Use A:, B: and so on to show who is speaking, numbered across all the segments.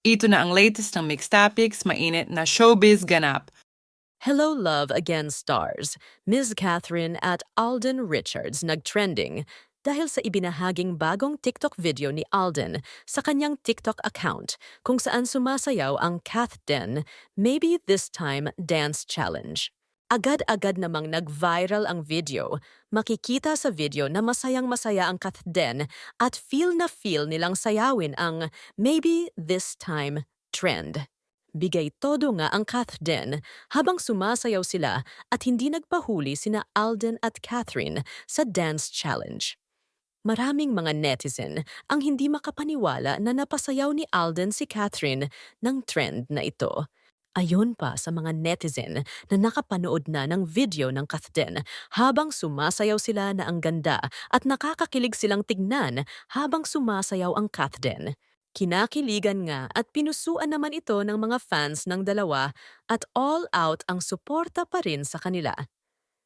A: Ito na ang latest ng Mixed Topics, mainit na showbiz ganap.
B: Hello Love Again stars, Ms. Catherine at Alden Richards nagtrending dahil sa ibinahaging bagong TikTok video ni Alden sa kanyang TikTok account kung saan sumasayaw ang Kath Den Maybe This Time Dance Challenge. Agad-agad namang nag-viral ang video. Makikita sa video na masayang-masaya ang Kath Den at feel na feel nilang sayawin ang Maybe This Time trend. Bigay todo nga ang Kath Den habang sumasayaw sila at hindi nagpahuli sina Alden at Catherine sa dance challenge. Maraming mga netizen ang hindi makapaniwala na napasayaw ni Alden si Catherine ng trend na ito. Ayon pa sa mga netizen na nakapanood na ng video ng Kath Den habang sumasayaw sila na ang ganda at nakakakilig silang tignan habang sumasayaw ang Kath Den. Kinakiligan nga at pinusuan naman ito ng mga fans ng dalawa at all out ang suporta pa rin sa kanila.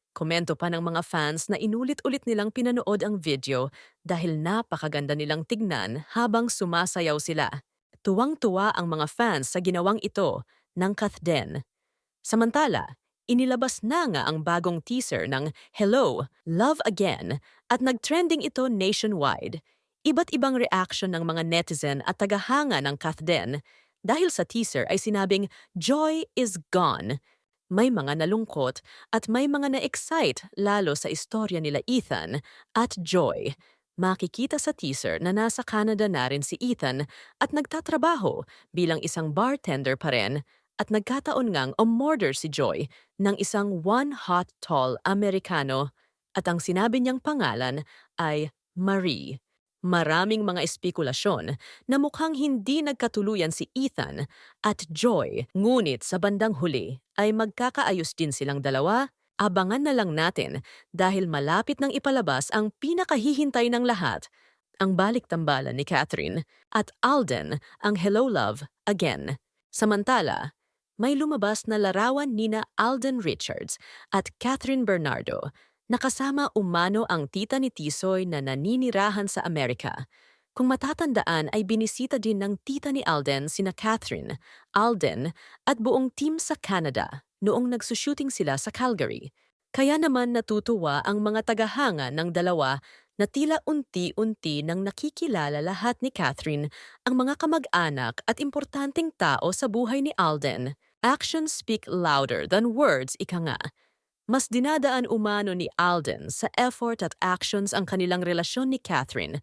B: Komento pa ng mga fans na inulit-ulit nilang pinanood ang video dahil napakaganda nilang tignan habang sumasayaw sila. Tuwang-tuwa ang mga fans sa ginawang ito ng Kath Den. Samantala, inilabas na nga ang bagong teaser ng Hello, Love Again at nagtrending ito nationwide. Iba't ibang reaction ng mga netizen at tagahanga ng Kath Den. Dahil sa teaser ay sinabing Joy is gone. May mga nalungkot at may mga na-excite lalo sa istorya nila Ethan at Joy. Makikita sa teaser na nasa Canada na rin si Ethan at nagtatrabaho bilang isang bartender pa rin at nagkataon ngang umorder si Joy ng isang one hot tall Americano at ang sinabi niyang pangalan ay Marie. Maraming mga espekulasyon na mukhang hindi nagkatuluyan si Ethan at Joy, ngunit sa bandang huli ay magkakaayos din silang dalawa. Abangan na lang natin dahil malapit nang ipalabas ang pinakahihintay ng lahat, ang balik-tambalan ni Catherine at Alden ang Hello Love Again. Samantala, may lumabas na larawan nina Alden Richards at Catherine Bernardo. Nakasama umano ang tita ni Tisoy na naninirahan sa Amerika. Kung matatandaan ay binisita din ng tita ni Alden sina Catherine, Alden at buong team sa Canada noong nagsushooting sila sa Calgary. Kaya naman natutuwa ang mga tagahanga ng dalawa na tila unti-unti nang nakikilala lahat ni Catherine ang mga kamag-anak at importanteng tao sa buhay ni Alden. Actions speak louder than words, ika nga. Mas dinadaan umano ni Alden sa effort at actions ang kanilang relasyon ni Catherine.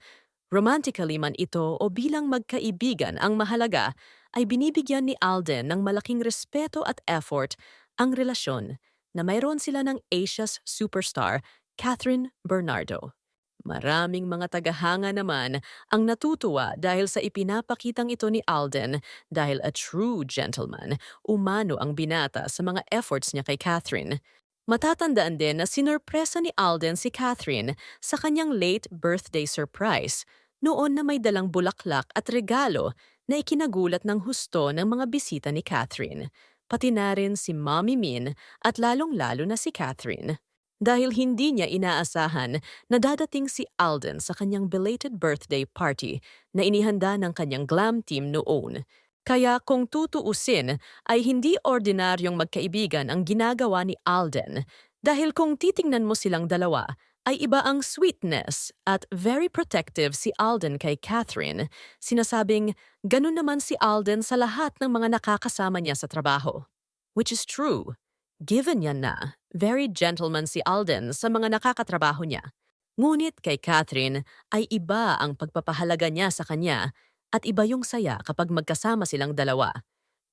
B: Romantically man ito o bilang magkaibigan ang mahalaga ay binibigyan ni Alden ng malaking respeto at effort ang relasyon na mayroon sila ng Asia's superstar, Catherine Bernardo. Maraming mga tagahanga naman ang natutuwa dahil sa ipinapakitang ito ni Alden dahil a true gentleman, umano ang binata sa mga efforts niya kay Catherine. Matatandaan din na sinurpresa ni Alden si Catherine sa kanyang late birthday surprise noon na may dalang bulaklak at regalo na ikinagulat ng husto ng mga bisita ni Catherine, pati na rin si Mommy Min at lalong-lalo na si Catherine. Dahil hindi niya inaasahan na dadating si Alden sa kanyang belated birthday party na inihanda ng kanyang glam team noon. Kaya kung tutuusin ay hindi ordinaryong magkaibigan ang ginagawa ni Alden dahil kung titingnan mo silang dalawa ay iba ang sweetness at very protective si Alden kay Catherine. Sinasabing ganun naman si Alden sa lahat ng mga nakakasama niya sa trabaho. Which is true. Given yan na, very gentleman si Alden sa mga nakakatrabaho niya. Ngunit kay Catherine ay iba ang pagpapahalaga niya sa kanya at iba yung saya kapag magkasama silang dalawa.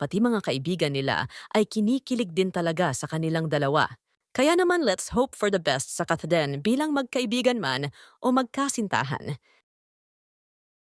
B: Pati mga kaibigan nila ay kinikilig din talaga sa kanilang dalawa. Kaya naman let's hope for the best sa Kath Den bilang magkaibigan man o magkasintahan.